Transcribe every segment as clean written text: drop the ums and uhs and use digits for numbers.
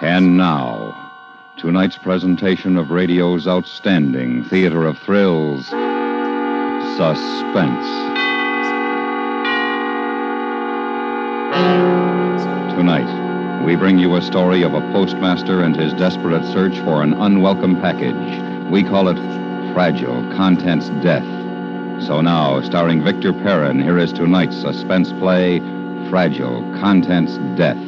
And now, tonight's presentation of radio's outstanding theater of thrills, Suspense. Tonight, we bring you a story of a postmaster and his desperate search for an unwelcome package. We call it Fragile, Contents Death. So now, starring Victor Perrin, here is tonight's suspense play, Fragile, Contents Death.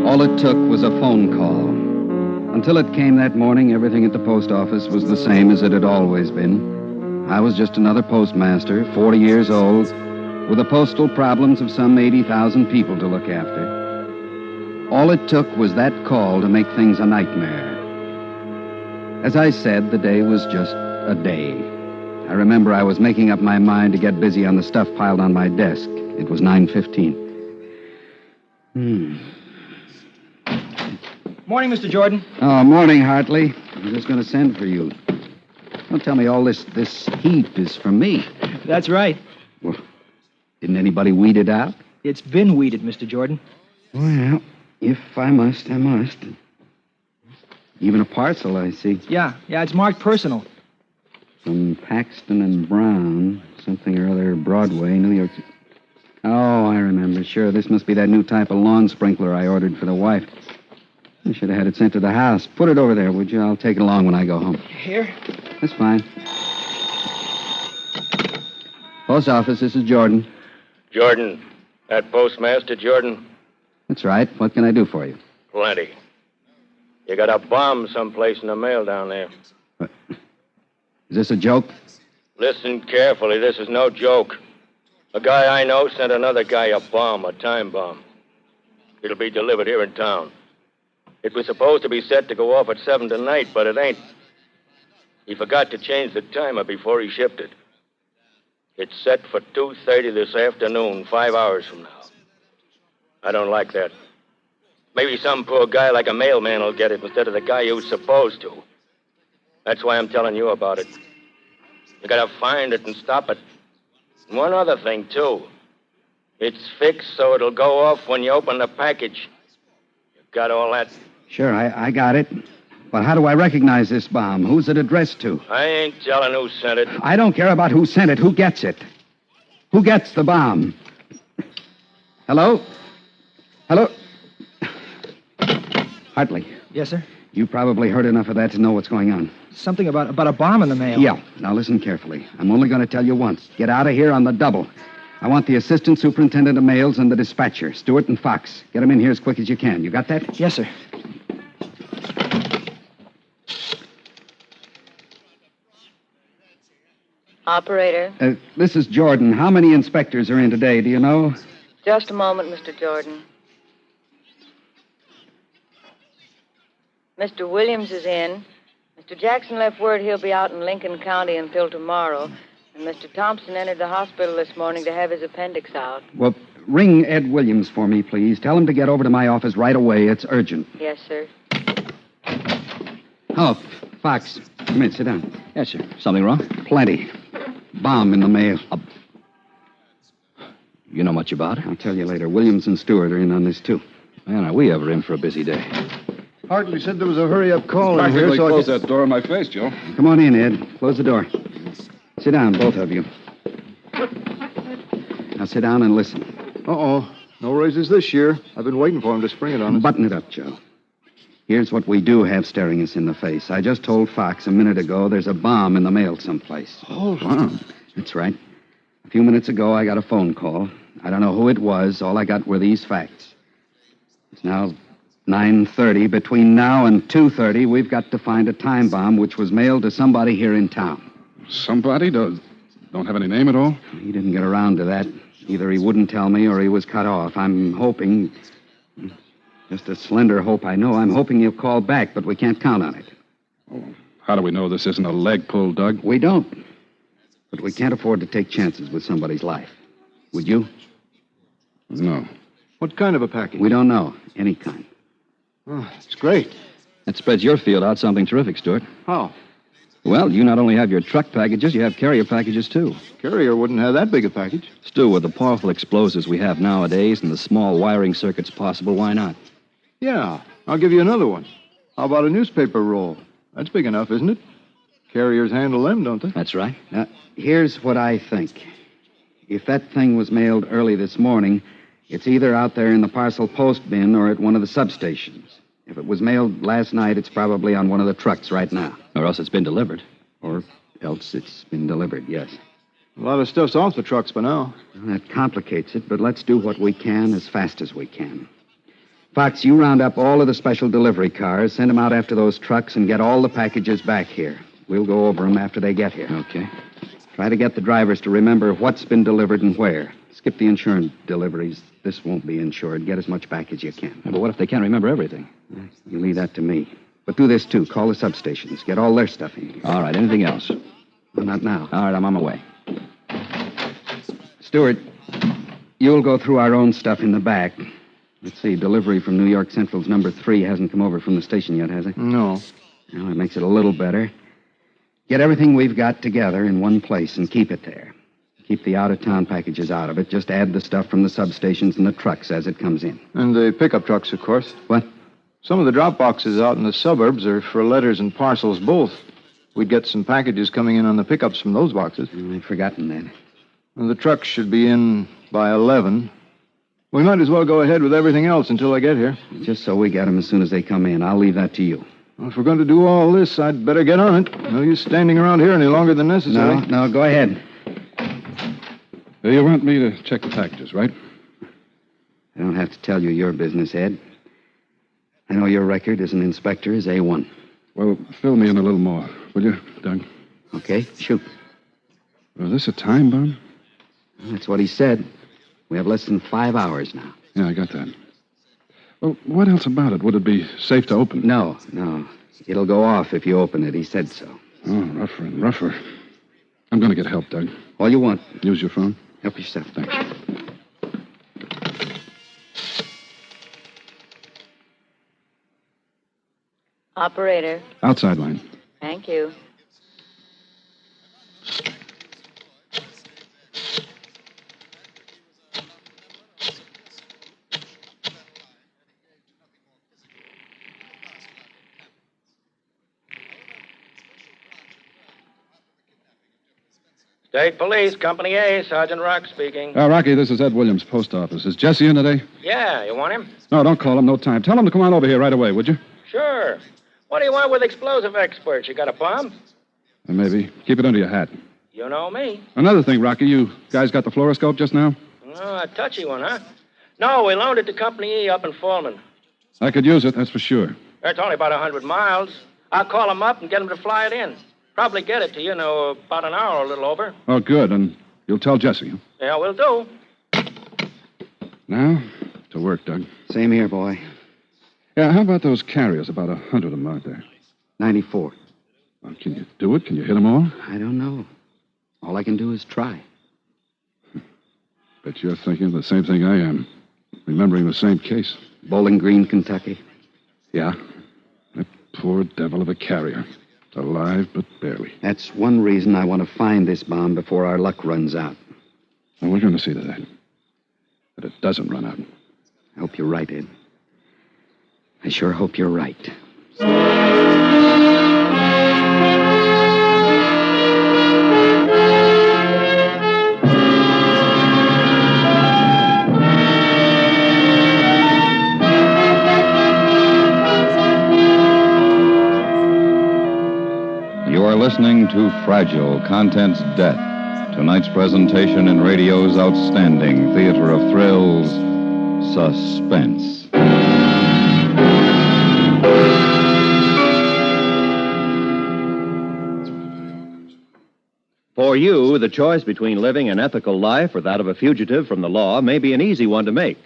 All it took was a phone call. Until it came that morning, everything at the post office was the same as it had always been. I was just another postmaster, 40 years old, with the postal problems of some 80,000 people to look after. All it took was that call to make things a nightmare. As I said, the day was just a day. I remember I was making up my mind to get busy on the stuff piled on my desk. It was 9:15. Morning, Mr. Jordan. Oh, morning, Hartley. I was just going to send for you. Don't tell me all this heat is for me. That's right. Well, didn't anybody weed it out? It's been weeded, Mr. Jordan. Well, if I must, I must. Even a parcel, I see. Yeah, it's marked personal. From Paxton and Brown, something or other, Broadway, New York. Oh, I remember. Sure, this must be that new type of lawn sprinkler I ordered for the wife. I should have had it sent to the house. Put it over there, would you? I'll take it along when I go home. Here? That's fine. Post office, this is Jordan. Jordan. That postmaster, Jordan? That's right. What can I do for you? Plenty. You got a bomb someplace in the mail down there. What? Is this a joke? Listen carefully. This is no joke. A guy I know sent another guy a bomb, a time bomb. It'll be delivered here in town. It was supposed to be set to go off at 7 tonight, but it ain't. He forgot to change the timer before he shipped it. It's set for 2:30 this afternoon, 5 hours from now. I don't like that. Maybe some poor guy like a mailman will get it instead of the guy who's supposed to. That's why I'm telling you about it. You gotta find it and stop it. And one other thing, too. It's fixed so it'll go off when you open the package. You got all that? Sure, I got it. But how do I recognize this bomb? Who's it addressed to? I ain't telling who sent it. I don't care about who sent it. Who gets it? Who gets the bomb? Hello? Hello? Hartley. Yes, sir? You probably heard enough of that to know what's going on. Something about a bomb in the mail. Yeah. Now listen carefully. I'm only going to tell you once. Get out of here on the double. I want the assistant superintendent of mails and the dispatcher, Stewart and Fox. Get them in here as quick as you can. You got that? Yes, sir. Operator. This is Jordan. How many inspectors are in today, do you know? Just a moment, Mr. Jordan. Mr. Williams is in. Mr. Jackson left word he'll be out in Lincoln County until tomorrow. And Mr. Thompson entered the hospital this morning to have his appendix out. Well, ring Ed Williams for me, please. Tell him to get over to my office right away. It's urgent. Yes, sir. Oh, Fox. Come in, sit down. Yes, sir. Something wrong? Plenty. Bomb in the mail. You know much about it? I'll tell you later. Williams and Stewart are in on this, too. Man, are we ever in for a busy day? Hartley said there was a hurry-up call in here, Practically so close that door in my face, Joe. Come on in, Ed. Close the door. Sit down, both of you. Now sit down and listen. Uh-oh. No raises this year. I've been waiting for him to spring it on us. Button it up, Joe. Here's what we do have staring us in the face. I just told Fox a minute ago there's a bomb in the mail someplace. Oh, wow. That's right. A few minutes ago, I got a phone call. I don't know who it was. All I got were these facts. It's now 9:30. Between now and 2:30, we've got to find a time bomb which was mailed to somebody here in town. Somebody? Don't have any name at all? He didn't get around to that. Either he wouldn't tell me or he was cut off. I'm hoping, just a slender hope I know, I'm hoping he'll call back, but we can't count on it. Oh, how do we know this isn't a leg pull, Doug? We don't. But we can't afford to take chances with somebody's life. Would you? No. What kind of a package? We don't know. Any kind. Oh, it's great. That spreads your field out something terrific, Stuart. How? Well, you not only have your truck packages, you have carrier packages, too. Carrier wouldn't have that big a package. Stu, with the powerful explosives we have nowadays and the small wiring circuits possible, why not? Yeah, I'll give you another one. How about a newspaper roll? That's big enough, isn't it? Carriers handle them, don't they? That's right. Now, here's what I think. If that thing was mailed early this morning, it's either out there in the parcel post bin or at one of the substations. If it was mailed last night, it's probably on one of the trucks right now. Or else it's been delivered. Or else it's been delivered, yes. A lot of stuff's off the trucks by now. Well, that complicates it, but let's do what we can as fast as we can. Fox, you round up all of the special delivery cars, send them out after those trucks, and get all the packages back here. We'll go over them after they get here. Okay. Try to get the drivers to remember what's been delivered and where. Skip the insurance deliveries. This won't be insured. Get as much back as you can. But what if they can't remember everything? You leave that to me. But do this, too. Call the substations. Get all their stuff in. All right, anything else? Well, not now. All right, I'm on my way. Stuart, you'll go through our own stuff in the back. Let's see, delivery from New York Central's number 3 hasn't come over from the station yet, has it? No. Well, that makes it a little better. Get everything we've got together in one place and keep it there. Keep the out-of-town packages out of it. Just add the stuff from the substations and the trucks as it comes in. And the pickup trucks, of course. What? Some of the drop boxes out in the suburbs are for letters and parcels both. We'd get some packages coming in on the pickups from those boxes. I'd forgotten that. And the trucks should be in by 11. We might as well go ahead with everything else until I get here. Just so we get them as soon as they come in. I'll leave that to you. Well, if we're going to do all this, I'd better get on it. No use standing around here any longer than necessary. No, go ahead. You want me to check the packages, right? I don't have to tell you your business, Ed. I know your record as an inspector is A1. Well, fill me in a little more, will you, Doug? Okay, shoot. Was this a time bomb? Well, that's what he said. We have less than 5 hours now. Yeah, I got that. Well, what else about it? Would it be safe to open? No. It'll go off if you open it. He said so. Oh, rougher and rougher. I'm going to get help, Doug. All you want. Use your phone. Help yourself. Thanks. Operator. Outside line. Thank you. State Police, Company A, Sergeant Rock speaking. Rocky, this is Ed Williams, post office. Is Jesse in today? Yeah, you want him? No, don't call him. No time. Tell him to come on over here right away, would you? Sure. What do you want with explosive experts? You got a bomb? Maybe. Keep it under your hat. You know me. Another thing, Rocky, you guys got the fluoroscope just now? Oh, a touchy one, huh? No, we loaned it to Company E up in Falmouth. I could use it, that's for sure. It's only about 100 miles. I'll call them up and get them to fly it in. Probably get it to you in about an hour or a little over. Oh, good. And you'll tell Jesse, huh? Yeah, we'll do. Now, to work, Doug. Same here, boy. Yeah, how about those carriers? About 100 of them out there. 94. Well, can you do it? Can you hit them all? I don't know. All I can do is try. Bet you're thinking the same thing I am. Remembering the same case. Bowling Green, Kentucky. Yeah. That poor devil of a carrier. Alive, but barely. That's one reason I want to find this bomb before our luck runs out. And we're going to see to that. That it doesn't run out. I hope you're right, Ed. I sure hope you're right. You are listening to Fragile, Contents Death. Tonight's presentation in radio's outstanding theater of thrills, Suspense. For you, the choice between living an ethical life or that of a fugitive from the law may be an easy one to make.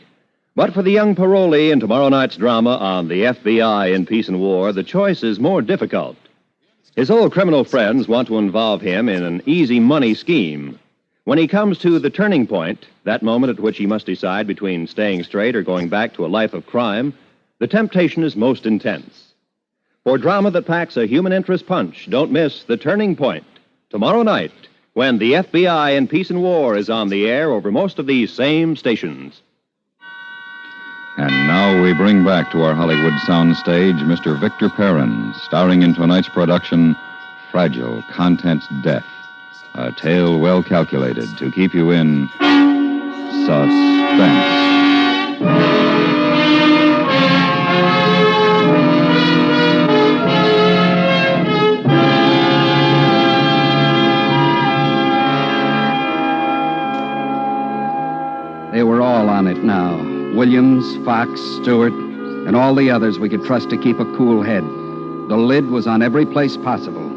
But for the young parolee in tomorrow night's drama on the FBI in Peace and War, the choice is more difficult. His old criminal friends want to involve him in an easy money scheme. When he comes to the turning point, that moment at which he must decide between staying straight or going back to a life of crime, the temptation is most intense. For drama that packs a human interest punch, don't miss The Turning Point, tomorrow night, when the FBI in Peace and War is on the air over most of these same stations. And now we bring back to our Hollywood soundstage Mr. Victor Perrin, starring in tonight's production, Fragile, Contents Death, a tale well calculated to keep you in suspense. They were all on it now. Williams, Fox, Stewart, and all the others we could trust to keep a cool head. The lid was on every place possible.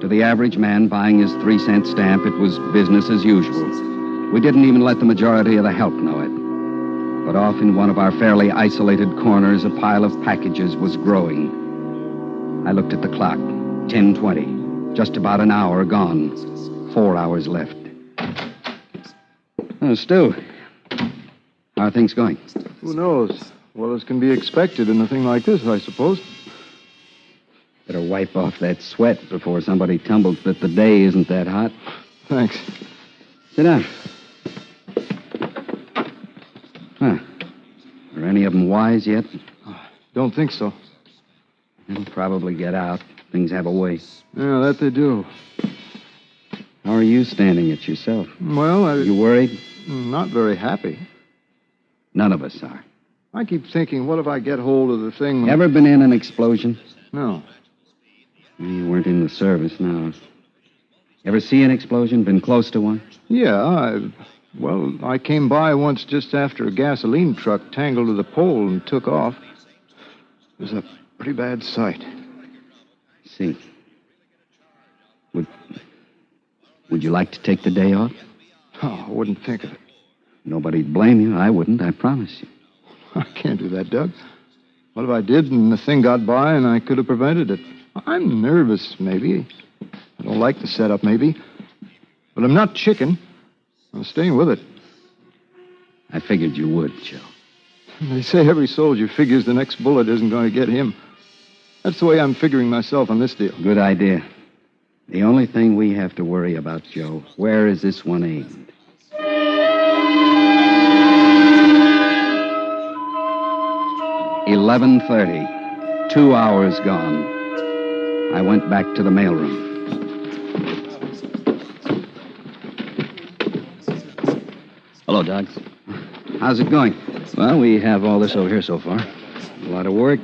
To the average man buying his 3-cent stamp, it was business as usual. We didn't even let the majority of the help know it. But off in one of our fairly isolated corners, a pile of packages was growing. I looked at the clock. 10:20. Just about an hour gone. 4 hours left. Oh, Stu. How are things going? Who knows? Well as can be expected in a thing like this, I suppose. Better wipe off that sweat before somebody tumbles that the day isn't that hot. Thanks. Sit down. Huh. Are any of them wise yet? Don't think so. They'll probably get out. Things have a way. Yeah, that they do. How are you standing it yourself? Well, You worried? not very happy. None of us are. I keep thinking, what if I get hold of the thing... Ever been in an explosion? No. You weren't in the service, no. Ever see an explosion? Been close to one? Yeah, I came by once just after a gasoline truck tangled to the pole and took off. It was a pretty bad sight. See. Would you like to take the day off? Oh, I wouldn't think of it. Nobody'd blame you. I wouldn't, I promise you. I can't do that, Doug. What if I did and the thing got by and I could have prevented it? I'm nervous, maybe. I don't like the setup, maybe. But I'm not chicken. I'm staying with it. I figured you would, Joe. They say every soldier figures the next bullet isn't going to get him. That's the way I'm figuring myself on this deal. Good idea. The only thing we have to worry about, Joe, where is this one aimed? 11:30. 2 hours gone. I went back to the mailroom. Hello, Doc. How's it going? Well, we have all this over here so far. A lot of work.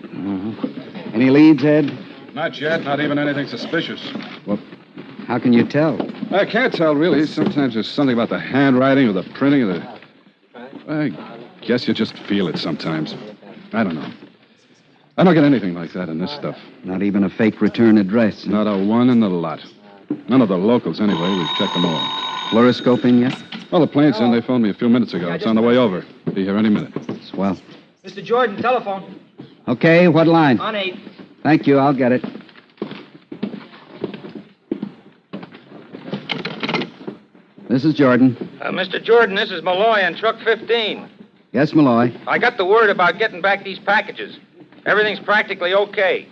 Any leads, Ed? Not yet, not even anything suspicious. Well, how can you tell? I can't tell, really. Sometimes there's something about the handwriting or the printing or the... I guess you just feel it sometimes. I don't know. I don't get anything like that in this stuff. Not even a fake return address. Not a one in the lot. None of the locals, anyway. We've checked them all. Fluoroscope in yet? Well, the plane's in. They phoned me a few minutes ago. It's on the way over. Be here any minute. Swell. Mr. Jordan, telephone. Okay, what line? On 8. Thank you, I'll get it. This is Jordan. Mr. Jordan, this is Malloy on truck 15. Yes, Malloy. I got the word about getting back these packages. Everything's practically okay.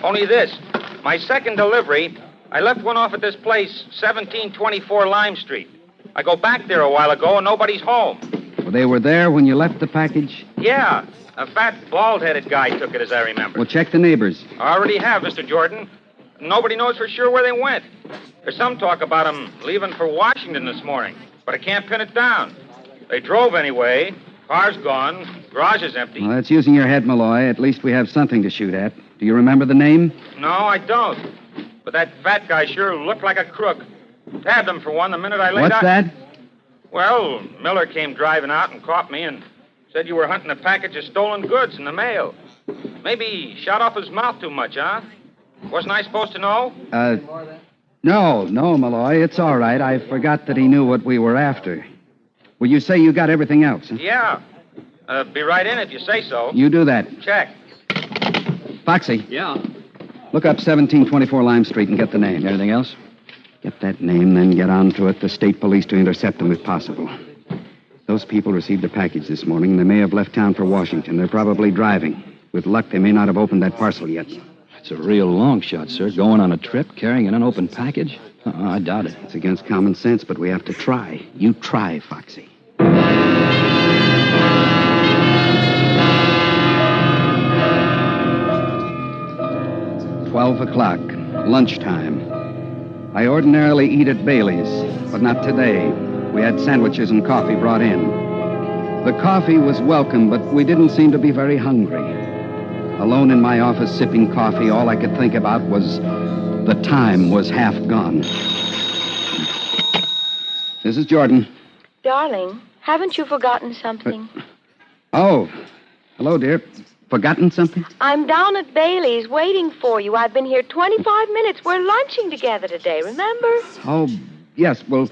Only this. My second delivery, I left one off at this place, 1724 Lime Street. I go back there a while ago and nobody's home. Well, they were there when you left the package? Yeah. A fat, bald-headed guy took it, as I remember. Well, check the neighbors. I already have, Mr. Jordan. Nobody knows for sure where they went. There's some talk about them leaving for Washington this morning, but I can't pin it down. They drove anyway. Car's gone. Garage is empty. Well, that's using your head, Malloy. At least we have something to shoot at. Do you remember the name? No, I don't. But that fat guy sure looked like a crook. Tabbed him for one the minute I laid out. What's that? Well, Miller came driving out and caught me and said you were hunting a package of stolen goods in the mail. Maybe he shot off his mouth too much, huh? Wasn't I supposed to know? No, Malloy. It's all right. I forgot that he knew what we were after. Well, you say you got everything else, huh? Yeah. Be right in if you say so. You do that. Check. Foxy. Yeah. Look up 1724 Lime Street and get the name. Anything else? Get that name, then get on to it. The state police to intercept them if possible. Those people received a package this morning. They may have left town for Washington. They're probably driving. With luck, they may not have opened that parcel yet. It's a real long shot, sir. Going on a trip, carrying an unopened package? I doubt it. It's against common sense, but we have to try. You try, Foxy. 12 o'clock, lunchtime. I ordinarily eat at Bailey's, but not today. We had sandwiches and coffee brought in. The coffee was welcome, but we didn't seem to be very hungry. Alone in my office sipping coffee, all I could think about was the time was half gone. This is Jordan. Darling, haven't you forgotten something? Oh, hello, dear. Forgotten something? I'm down at Bailey's waiting for you. I've been here 25 minutes. We're lunching together today, remember? Oh, yes. Well,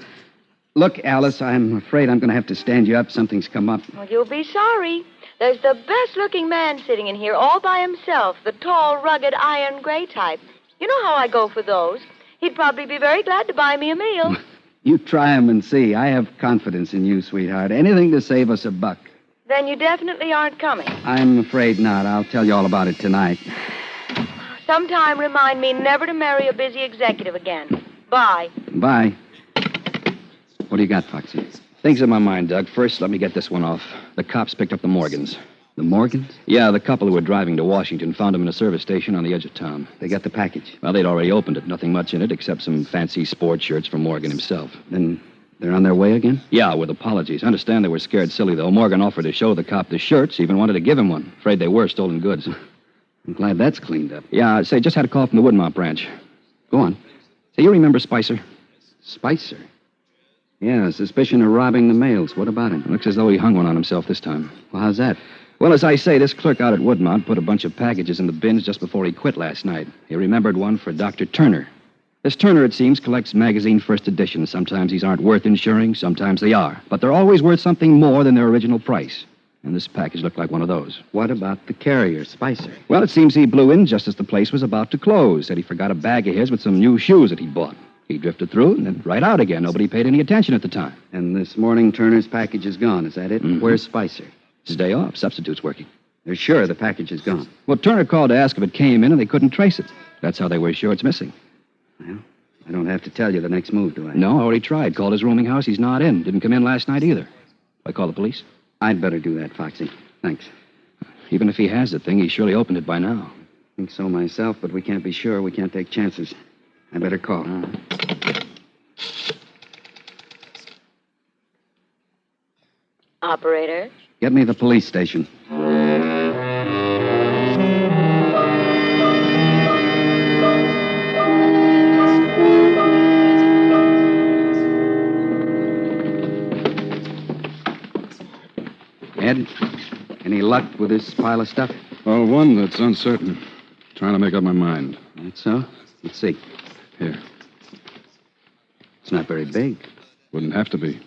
look, Alice, I'm afraid I'm going to have to stand you up. Something's come up. Well, you'll be sorry. There's the best-looking man sitting in here all by himself, the tall, rugged, iron gray type. You know how I go for those. He'd probably be very glad to buy me a meal. You try him and see. I have confidence in you, sweetheart. Anything to save us a buck. Then you definitely aren't coming. I'm afraid not. I'll tell you all about it tonight. Sometime remind me never to marry a busy executive again. Bye. Bye. What do you got, Foxy? Things in my mind, Doug. First, let me get this one off. The cops picked up the Morgans. The Morgans? Yeah, the couple who were driving to Washington found them in a service station on the edge of town. They got the package. Well, they'd already opened it. Nothing much in it except some fancy sports shirts from Morgan himself. Then they're on their way again? Yeah, with apologies. Understand they were scared silly, though. Morgan offered to show the cop the shirts, even wanted to give him one. Afraid they were stolen goods. I'm glad that's cleaned up. Yeah, say, just had a call from the Woodmont branch. Go on. Say, you remember Spicer? Spicer? Yeah, suspicion of robbing the mails. What about him? Looks as though he hung one on himself this time. Well, how's that? Well, as I say, this clerk out at Woodmont put a bunch of packages in the bins just before he quit last night. He remembered one for Dr. Turner. This Turner, it seems, collects magazine first editions. Sometimes these aren't worth insuring, sometimes they are. But they're always worth something more than their original price. And this package looked like one of those. What about the carrier, Spicer? Well, it seems he blew in just as the place was about to close. Said he forgot a bag of his with some new shoes that he'd bought. He drifted through and then right out again. Nobody paid any attention at the time. And this morning, Turner's package is gone. Is that it? Mm-hmm. Where's Spicer? It's his day off. Substitute's working. They're sure the package is gone. Well, Turner called to ask if it came in, and they couldn't trace it. That's how they were sure it's missing. Well, I don't have to tell you the next move, do I? No, I already tried. Called his rooming house. He's not in. Didn't come in last night either. I call the police? I'd better do that, Foxy. Thanks. Even if he has the thing, he surely opened it by now. I think so myself, but we can't be sure. We can't take chances. I better call. Operator? Get me the police station. Ed, any luck with this pile of stuff? Well, one that's uncertain. Trying to make up my mind. That's so? Let's see. Here. It's not very big. Wouldn't have to be.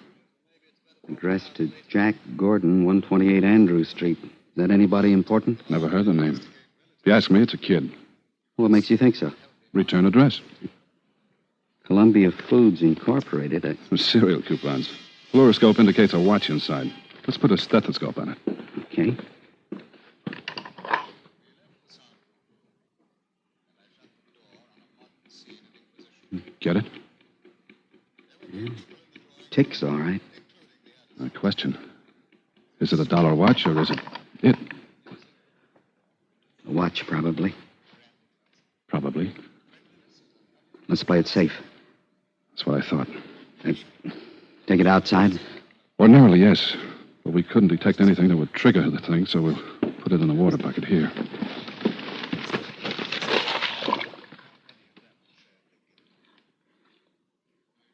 Addressed to Jack Gordon, 128 Andrew Street. Is that anybody important? Never heard the name. If you ask me, it's a kid. What makes you think so? Return address. Columbia Foods Incorporated. Cereal coupons. Fluoroscope indicates a watch inside. Let's put a stethoscope on it. Okay. Get it? Yeah. Ticks, all right. A question. Is it a dollar watch or is it? A watch, probably. Probably. Let's play it safe. That's what I thought. Take it outside? Ordinarily, yes. But we couldn't detect anything that would trigger the thing, so we'll put it in the water bucket here.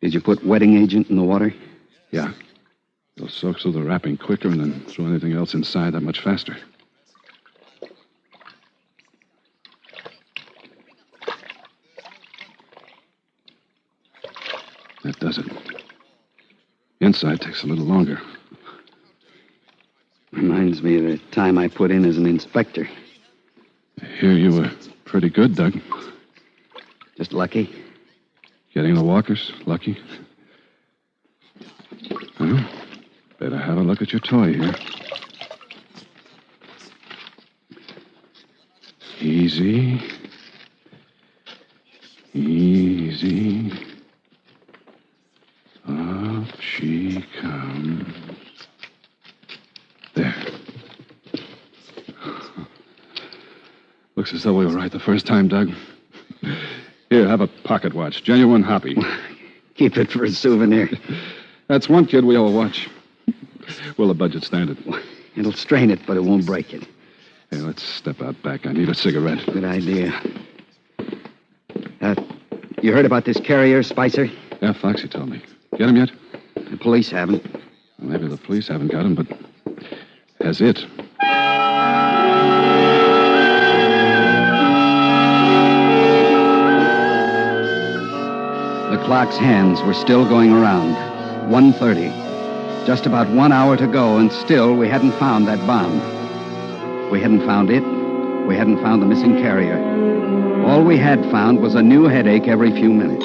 Did you put wetting agent in the water? Yeah. It'll soak through the wrapping quicker and then throw anything else inside that much faster. That does it. Inside takes a little longer. Reminds me of the time I put in as an inspector. I hear you were pretty good, Doug. Just lucky. Getting the walkers, lucky. Well, better have a look at your toy here. Easy. Easy. Up she comes. There. Looks as though we were right the first time, Doug. Here, have a pocket watch. Genuine Hoppy. Keep it for a souvenir. That's one kid we owe a watch. Will the budget stand it? It'll strain it, but it won't break it. Hey, let's step out back. I need a cigarette. Good idea. You heard about this carrier, Spicer? Yeah, Foxy told me. Get him yet? The police haven't. Well, maybe the police haven't got him, but has it? The clock's hands were still going around. 1:30. Just about 1 hour to go, and still we hadn't found that bomb. We hadn't found it. We hadn't found the missing carrier. All we had found was a new headache every few minutes.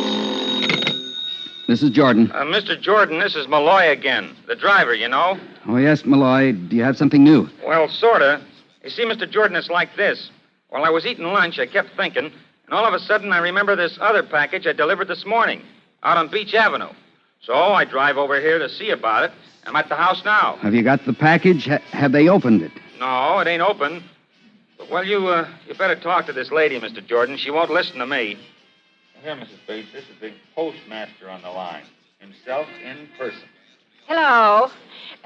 This is Jordan. Mr. Jordan, this is Malloy again. The driver, you know. Oh, yes, Malloy. Do you have something new? Well, sorta. You see, Mr. Jordan, it's like this. While I was eating lunch, I kept thinking, and all of a sudden I remember this other package I delivered this morning out on Beach Avenue. So I drive over here to see about it. I'm at the house now. Have you got the package? Have they opened it? No, it ain't open. But, well, you better talk to this lady, Mr. Jordan. She won't listen to me. Here, Mrs. Bates, this is the postmaster on the line. Himself in person. Hello.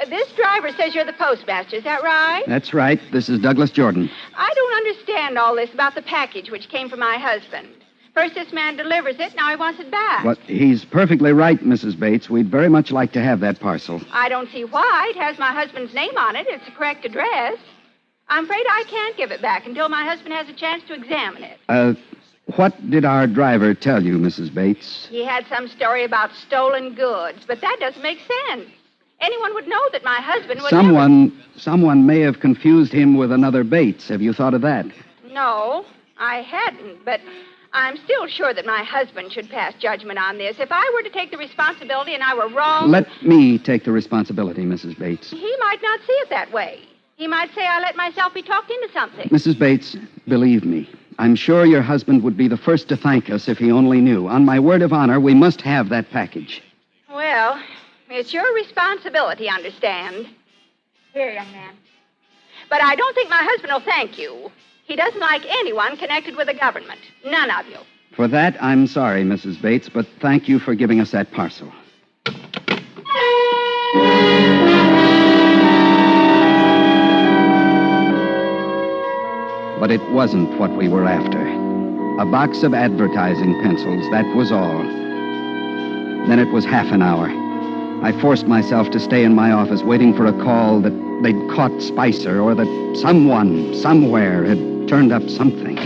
This driver says you're the postmaster, is that right? That's right. This is Douglas Jordan. I don't understand all this about the package which came from my husband. First this man delivers it, now he wants it back. But he's perfectly right, Mrs. Bates. We'd very much like to have that parcel. I don't see why. It has my husband's name on it. It's the correct address. I'm afraid I can't give it back until my husband has a chance to examine it. What did our driver tell you, Mrs. Bates? He had some story about stolen goods, but that doesn't make sense. Anyone would know that my husband would Someone may have confused him with another Bates. Have you thought of that? No, I hadn't, but I'm still sure that my husband should pass judgment on this. If I were to take the responsibility and I were wrong... Let me take the responsibility, Mrs. Bates. He might not see it that way. He might say I let myself be talked into something. Mrs. Bates, believe me, I'm sure your husband would be the first to thank us if he only knew. On my word of honor, we must have that package. Well, it's your responsibility, understand? Here, young man. But I don't think my husband will thank you. He doesn't like anyone connected with the government. None of you. For that, I'm sorry, Mrs. Bates, but thank you for giving us that parcel. But it wasn't what we were after. A box of advertising pencils, that was all. Then it was half an hour. I forced myself to stay in my office waiting for a call that they'd caught Spicer or that someone, somewhere, had turned up something.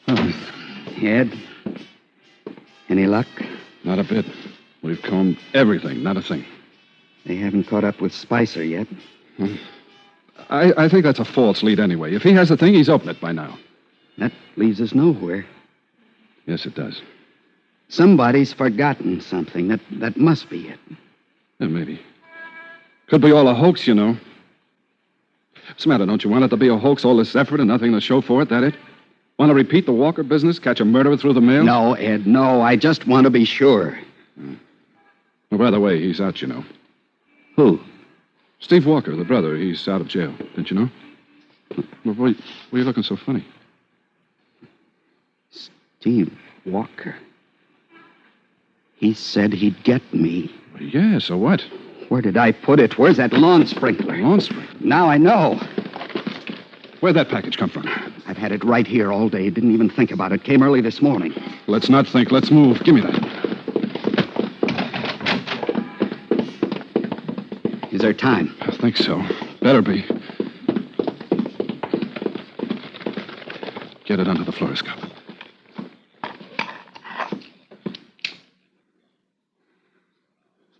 Oh, Ed? Any luck? Not a bit. We've combed everything, not a thing. They haven't caught up with Spicer yet. I think that's a false lead anyway. If he has the thing, he's opened it by now. That leaves us nowhere. Yes, it does. Somebody's forgotten something. That must be it. Yeah, maybe. Could be all a hoax, you know. What's the matter? Don't you want it to be a hoax, all this effort and nothing to show for it, that it? Want to repeat the Walker business, catch a murderer through the mail? No, Ed, no. I just want to be sure. Well, by the way, he's out, you know. Who? Steve Walker, the brother. He's out of jail. Didn't you know? Well, why are you looking so funny? Steve Walker. He said he'd get me. Well, yeah, so what? Where did I put it? Where's that lawn sprinkler? Lawn sprinkler? Now I know. Where'd that package come from? I've had it right here all day. Didn't even think about it. Came early this morning. Let's not think. Let's move. Give me that. Is there time? I think so. Better be. Get it under the fluoroscope.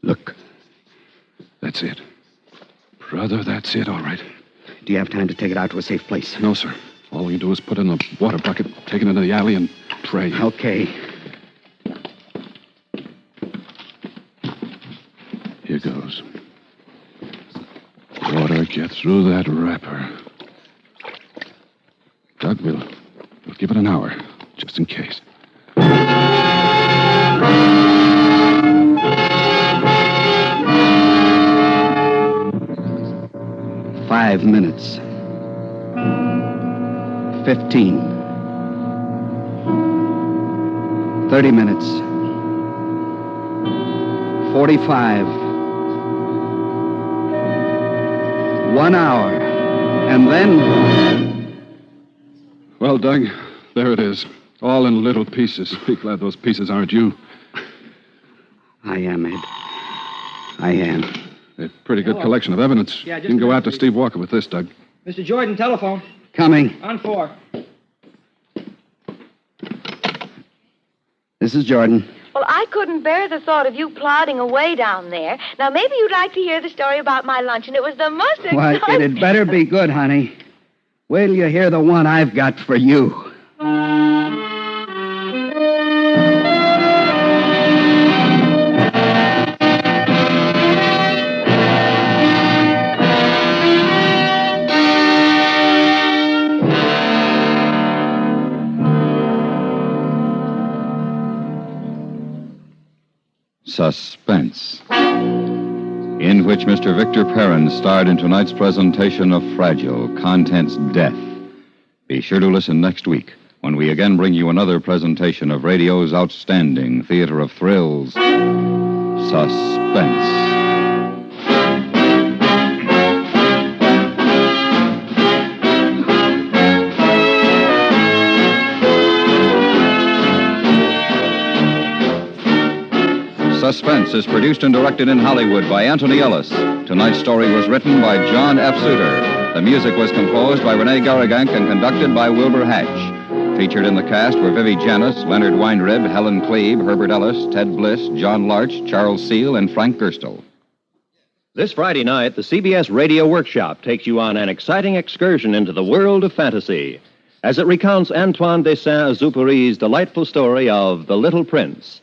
Look. That's it. Brother, that's it, all right. Do you have time to take it out to a safe place? No, sir. All we can do is put it in a water bucket, take it into the alley, and pray. Okay. Here goes. Water, get through that wrapper. Doug. We'll give it an hour, just in case. 5 minutes. 15. 30 minutes. 45. 1 hour. And then... Well, Doug, there it is. All in little pieces. Be glad those pieces aren't you. I am, Ed. I am. A pretty good collection of evidence. Yeah, You can go out to Steve Walker with this, Doug. Mr. Jordan, telephone. Coming. On 4. This is Jordan. Well, I couldn't bear the thought of you plodding away down there. Now, maybe you'd like to hear the story about my luncheon. It was the most exciting... Why, it'd better be good, honey. Wait till you hear the one I've got for you. Suspense, in which Mr. Victor Perrin starred in tonight's presentation of Fragile, Contents Death. Be sure to listen next week when we again bring you another presentation of radio's outstanding theater of thrills, Suspense. Suspense is produced and directed in Hollywood by Anthony Ellis. Tonight's story was written by John F. Suter. The music was composed by Rene Garrigank and conducted by Wilbur Hatch. Featured in the cast were Vivi Janis, Leonard Weinrib, Helen Klebe, Herbert Ellis, Ted Bliss, John Larch, Charles Seal, and Frank Gerstle. This Friday night, the CBS Radio Workshop takes you on an exciting excursion into the world of fantasy as it recounts Antoine de Saint-Exupéry's delightful story of The Little Prince.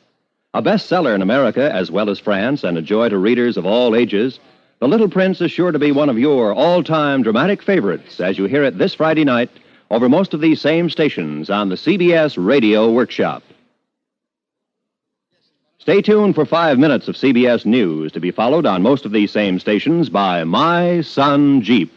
A bestseller in America as well as France and a joy to readers of all ages, The Little Prince is sure to be one of your all-time dramatic favorites as you hear it this Friday night over most of these same stations on the CBS Radio Workshop. Stay tuned for 5 minutes of CBS News to be followed on most of these same stations by My Son Jeep.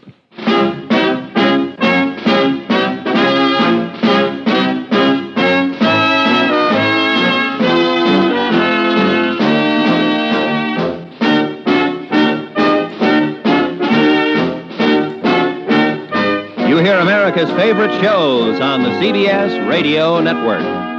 You hear America's favorite shows on the CBS Radio Network.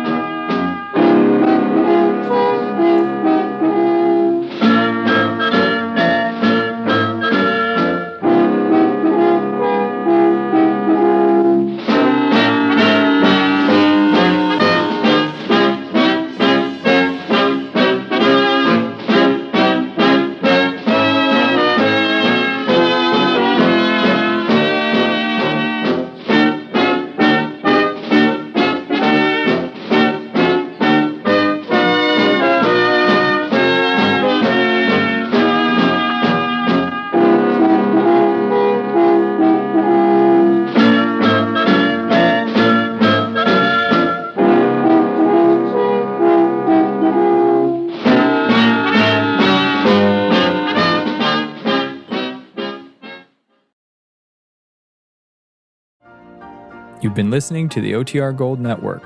You've been listening to the OTR Gold Network.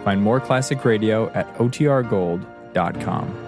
Find more classic radio at otrgold.com.